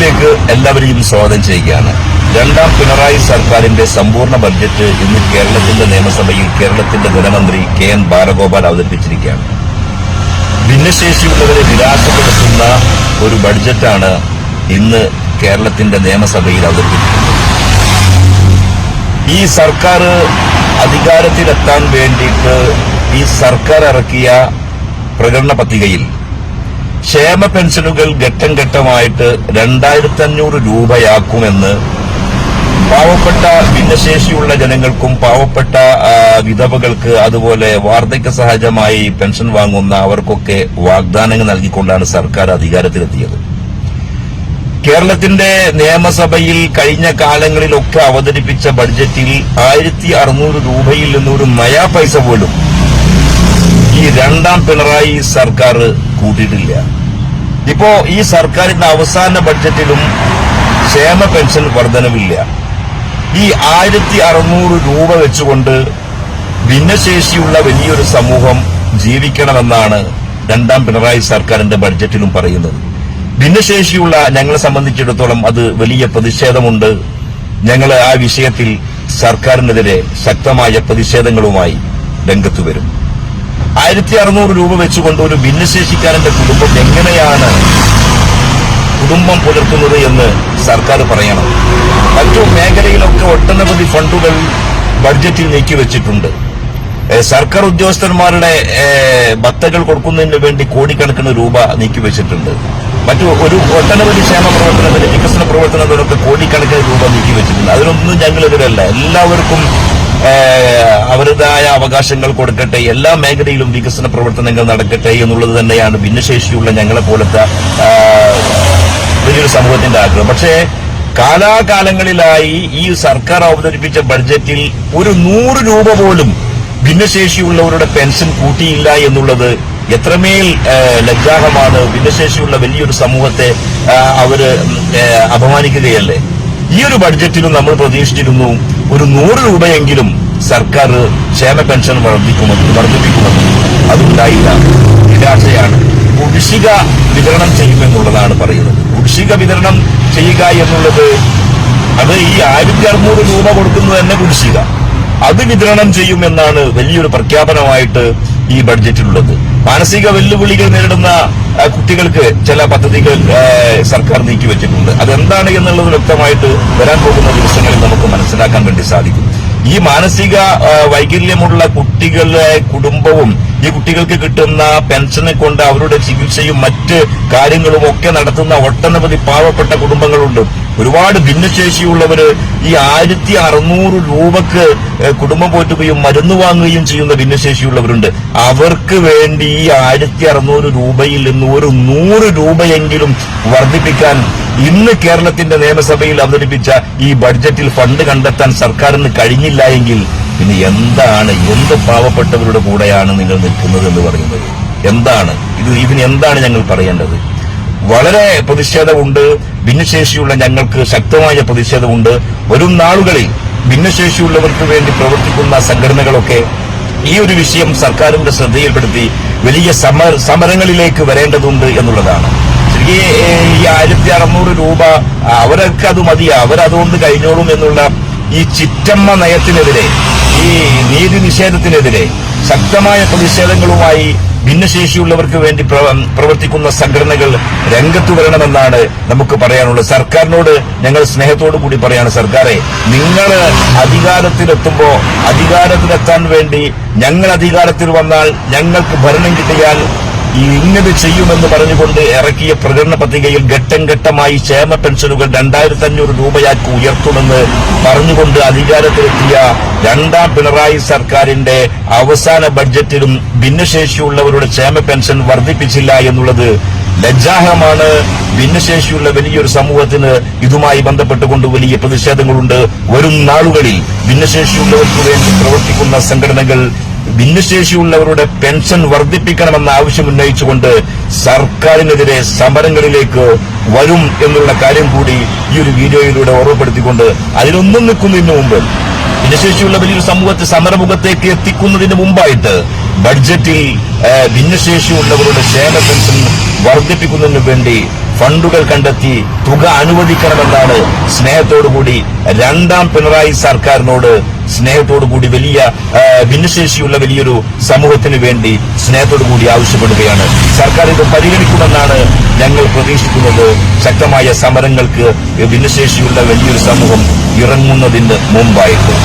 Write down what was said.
വാർത്തകളിലേക്ക് എല്ലാവരെയും സ്വാഗതം ചെയ്യുകയാണ്. രണ്ടാം പിണറായി സർക്കാരിന്റെ സമ്പൂർണ്ണ ബഡ്ജറ്റ് ഇന്ന് കേരളത്തിന്റെ നിയമസഭയിൽ കേരളത്തിന്റെ ധനമന്ത്രി KN ബാലഗോപാൽ അവതരിപ്പിച്ചിരിക്കുകയാണ്. ഭിന്നശേഷിയുള്ളവരെ നിരാശപ്പെടുത്തുന്ന ഒരു ബഡ്ജറ്റാണ് ഇന്ന് കേരളത്തിന്റെ നിയമസഭയിൽ അവതരിപ്പിച്ചിരിക്കുന്നത്. ഈ സർക്കാർ അധികാരത്തിലെത്താൻ വേണ്ടിയിട്ട് ഈ സർക്കാർ ഇറക്കിയ പ്രകടന പത്രികയിൽ ക്ഷേമ പെൻഷനുകൾ ഘട്ടം ഘട്ടമായിട്ട് 2500 രൂപയാക്കുമെന്ന് പാവപ്പെട്ട ഭിന്നശേഷിയുള്ള ജനങ്ങൾക്കും പാവപ്പെട്ട വിധവകൾക്ക് അതുപോലെ വാർദ്ധക്യ സഹജമായി പെൻഷൻ വാങ്ങുന്ന അവർക്കൊക്കെ വാഗ്ദാനങ്ങൾ നൽകിക്കൊണ്ടാണ് സർക്കാർ അധികാരത്തിലെത്തിയത്. കേരളത്തിന്റെ നിയമസഭയിൽ കഴിഞ്ഞ കാലങ്ങളിലൊക്കെ അവതരിപ്പിച്ച ബഡ്ജറ്റിൽ 1600 രൂപയിൽ നിന്നൊരു നയാ പൈസ പോലും ഈ രണ്ടാം പിണറായി സർക്കാർ കൂട്ടിയിട്ടില്ല. ഇപ്പോ ഈ സർക്കാരിന്റെ അവസാന ബഡ്ജറ്റിലും ക്ഷേമ പെൻഷൻ വർധനവില്ല. ഈ 1600 രൂപ വെച്ചുകൊണ്ട് ഭിന്നശേഷിയുള്ള വലിയൊരു സമൂഹം ജീവിക്കണമെന്നാണ് രണ്ടാം പിണറായി സർക്കാരിന്റെ ബഡ്ജറ്റിലും പറയുന്നത്. ഭിന്നശേഷിയുള്ള ഞങ്ങളെ സംബന്ധിച്ചിടത്തോളം അത് വലിയ പ്രതിഷേധമുണ്ട്. ഞങ്ങൾ ആ വിഷയത്തിൽ സർക്കാരിനെതിരെ ശക്തമായ പ്രതിഷേധങ്ങളുമായി രംഗത്തു വരും. 1600 രൂപ വെച്ചുകൊണ്ട് ഒരു ഭിന്നശേഷിക്കാരന്റെ കുടുംബം എങ്ങനെയാണ് കുടുംബം പുലർത്തുന്നത് എന്ന് സർക്കാർ പറയണം. മറ്റു മേഖലയിലൊക്കെ ഒട്ടനവധി ഫണ്ടുകൾ ബഡ്ജറ്റിൽ നീക്കിവെച്ചിട്ടുണ്ട്. സർക്കാർ ഉദ്യോഗസ്ഥന്മാരുടെ ഭത്തകൾ കൊടുക്കുന്നതിന് വേണ്ടി കോടിക്കണക്കിന് രൂപ നീക്കിവെച്ചിട്ടുണ്ട്. മറ്റു ഒട്ടനവധി ക്ഷേമ പ്രവർത്തനത്തിന് വികസന പ്രവർത്തനത്തിനൊക്കെ കോടിക്കണക്കിന് രൂപ നീക്കിവെച്ചിട്ടുണ്ട്. അതിനൊന്നും ഞങ്ങളെതിരല്ല. എല്ലാവർക്കും അവരുടേതായ അവകാശങ്ങൾ കൊടുക്കട്ടെ, എല്ലാ മേഖലയിലും വികസന പ്രവർത്തനങ്ങൾ നടക്കട്ടെ എന്നുള്ളത് തന്നെയാണ് ഭിന്നശേഷിയുള്ള ഞങ്ങളെ പോലത്തെ വലിയൊരു സമൂഹത്തിന്റെ ആഗ്രഹം. പക്ഷേ കാലാകാലങ്ങളിലായി ഈ സർക്കാർ അവതരിപ്പിച്ച ബഡ്ജറ്റിൽ ഒരു 100 രൂപ പോലും ഭിന്നശേഷിയുള്ളവരുടെ പെൻഷൻ കൂട്ടിയില്ല എന്നുള്ളത് എത്രമേൽ ലജ്ജാഹമാണ്. ഭിന്നശേഷിയുള്ള വലിയൊരു സമൂഹത്തെ അവര് അപമാനിക്കുകയല്ലേ. ഈ ഒരു ബഡ്ജറ്റിലും നമ്മൾ പ്രതീക്ഷിച്ചിരുന്നു ഒരു 100 രൂപയെങ്കിലും സർക്കാർ ക്ഷേമ പെൻഷൻ വർദ്ധിപ്പിക്കുമെന്ന്. അതുണ്ടായില്ല. നിരാശയാണ്. കുടിശ്ശിക വിതരണം ചെയ്യുമെന്നുള്ളതാണ് പറയുന്നത്. കുടിശ്ശിക വിതരണം ചെയ്യുക എന്നുള്ളത് അത് ഈ 1600 രൂപ കൊടുക്കുന്നത് തന്നെ കുടിശ്ശിക അത് വിതരണം ചെയ്യുമെന്നാണ് വലിയൊരു പ്രഖ്യാപനമായിട്ട് ഈ ബഡ്ജറ്റിലുള്ളത്. മാനസിക വെല്ലുവിളികൾ നേരിടുന്ന കുട്ടികൾക്ക് ചില പദ്ധതികൾ സർക്കാർ നീക്കിവെച്ചിട്ടുണ്ട്. അതെന്താണ് എന്നുള്ളത് വ്യക്തമായിട്ട് വരാൻ പോകുന്ന ദിവസങ്ങളിൽ നമുക്ക് മനസ്സിലാക്കാൻ വേണ്ടി സാധിക്കും. ഈ മാനസിക വൈകല്യമുള്ള കുട്ടികളുടെ കുടുംബവും ഈ കുട്ടികൾക്ക് കിട്ടുന്ന പെൻഷനെ കൊണ്ട് അവരുടെ ചികിത്സയും മറ്റ് കാര്യങ്ങളും ഒക്കെ നടത്തുന്ന ഒട്ടനവധി പാവപ്പെട്ട കുടുംബങ്ങളുണ്ട്. ഒരുപാട് ഭിന്നശേഷിയുള്ളവര് ഈ 1600 രൂപക്ക് കുടുംബം പോറ്റുകയും മരുന്ന് വാങ്ങുകയും ചെയ്യുന്ന ഭിന്നശേഷിയുള്ളവരുണ്ട്. അവർക്ക് വേണ്ടി ഈ 1600 രൂപയിൽ നിന്ന് ഒരു 100 രൂപയെങ്കിലും വർദ്ധിപ്പിക്കാൻ ഇന്ന് കേരളത്തിന്റെ നിയമസഭയിൽ അവതരിപ്പിച്ച ഈ ബഡ്ജറ്റിൽ ഫണ്ട് കണ്ടെത്താൻ സർക്കാരിന് കഴിഞ്ഞില്ല എങ്കിൽ പിന്നെ എന്ത് പാവപ്പെട്ടവരുടെ കൂടെയാണ് നിങ്ങൾ നിൽക്കുന്നത് എന്ന് പറയുന്നത്? ഇതിന് എന്താണ് ഞങ്ങൾ പറയേണ്ടത്? വളരെ പ്രതിഷേധമുണ്ട്. ഭിന്നശേഷിയുള്ള ഞങ്ങൾക്ക് ശക്തമായ പ്രതിഷേധമുണ്ട്. വരും നാളുകളിൽ ഭിന്നശേഷിയുള്ളവർക്ക് വേണ്ടി പ്രവർത്തിക്കുന്ന സംഘടനകളൊക്കെ ഈ ഒരു വിഷയം സർക്കാരിന്റെ ശ്രദ്ധയിൽപ്പെടുത്തി വലിയ സമരങ്ങളിലേക്ക് വരേണ്ടതുണ്ട് എന്നുള്ളതാണ്. ഈ 1600 രൂപ അവരൊക്കെ അത് മതിയാ, അവരതുകൊണ്ട് കഴിഞ്ഞോളും എന്നുള്ള ഈ ചിറ്റമ്മ നയത്തിനെതിരെ, ഈ നീതി നിഷേധത്തിനെതിരെ ശക്തമായ പ്രതിഷേധങ്ങളുമായി ഭിന്നശേഷിയുള്ളവർക്ക് വേണ്ടി പ്രവർത്തിക്കുന്ന സംഘടനകൾ രംഗത്തു വരണമെന്നാണ് നമുക്ക് പറയാനുള്ളത്. സർക്കാരിനോട് ഞങ്ങൾ സ്നേഹത്തോടു കൂടി പറയാണ്, സർക്കാരെ നിങ്ങൾ അധികാരത്തിലെത്തുമ്പോ അധികാരത്തിലെത്താൻ വേണ്ടി ഞങ്ങൾ അധികാരത്തിൽ വന്നാൽ ഞങ്ങൾക്ക് ഭരണം കിട്ടിയാൽ ഇന്നത് ചെയ്യുമെന്ന് പറഞ്ഞുകൊണ്ട് ഇറക്കിയ പ്രകടന പത്രികയിൽ ഘട്ടം ഘട്ടമായി ക്ഷേമ പെൻഷനുകൾ 2500 രൂപയാക്കി ഉയർത്തുമെന്ന് പറഞ്ഞുകൊണ്ട് അധികാരത്തിലെത്തിയ രണ്ടാം പിണറായി സർക്കാരിന്റെ അവസാന ബഡ്ജറ്റിലും ഭിന്നശേഷിയുള്ളവരുടെ ക്ഷേമ പെൻഷൻ വർദ്ധിപ്പിച്ചില്ല എന്നുള്ളത് ലജ്ജാഹമാണ്. ഭിന്നശേഷിയുള്ള വലിയൊരു സമൂഹത്തിന് ഇതുമായി ബന്ധപ്പെട്ടുകൊണ്ട് വലിയ പ്രതിഷേധങ്ങളുണ്ട്. വരും നാളുകളിൽ ഭിന്നശേഷിയുള്ളവർക്ക് വേണ്ടി പ്രവർത്തിക്കുന്ന സംഘടനകൾ ഭിന്നശേഷിയുള്ളവരുടെ പെൻഷൻ വർദ്ധിപ്പിക്കണമെന്ന ആവശ്യം ഉന്നയിച്ചുകൊണ്ട് സർക്കാരിനെതിരെ സമരങ്ങളിലേക്ക് വരും എന്നുള്ള കാര്യം കൂടി ഈ ഒരു വീഡിയോയിലൂടെ ഓർമ്മപ്പെടുത്തിക്കൊണ്ട് അതിലൊന്നും നിൽക്കുന്നതിന് മുമ്പ് ഭിന്നശേഷിയുള്ള വലിയൊരു സമൂഹത്തെ സമരമുഖത്തേക്ക് എത്തിക്കുന്നതിന് മുമ്പായിട്ട് ബഡ്ജറ്റിൽ ഭിന്നശേഷിയുള്ളവരുടെ ക്ഷേമ പെൻഷൻ വർദ്ധിപ്പിക്കുന്നതിന് വേണ്ടി ഫണ്ടുകൾ കണ്ടെത്തി തുക അനുവദിക്കണമെന്നാണ് സ്നേഹത്തോടുകൂടി രണ്ടാം പിണറായി സർക്കാരിനോട് സ്നേഹത്തോടുകൂടി ഭിന്നശേഷിയുള്ള വലിയൊരു സമൂഹത്തിന് വേണ്ടി സ്നേഹത്തോടുകൂടി ആവശ്യപ്പെടുകയാണ്. സർക്കാർ ഇത് പരിഗണിക്കുമെന്നാണ് ഞങ്ങൾ പ്രതീക്ഷിക്കുന്നത്. ശക്തമായ സമരങ്ങൾക്ക് ഭിന്നശേഷിയുള്ള വലിയൊരു സമൂഹം ഇറങ്ങുന്നതിന് മുമ്പായിട്ട്.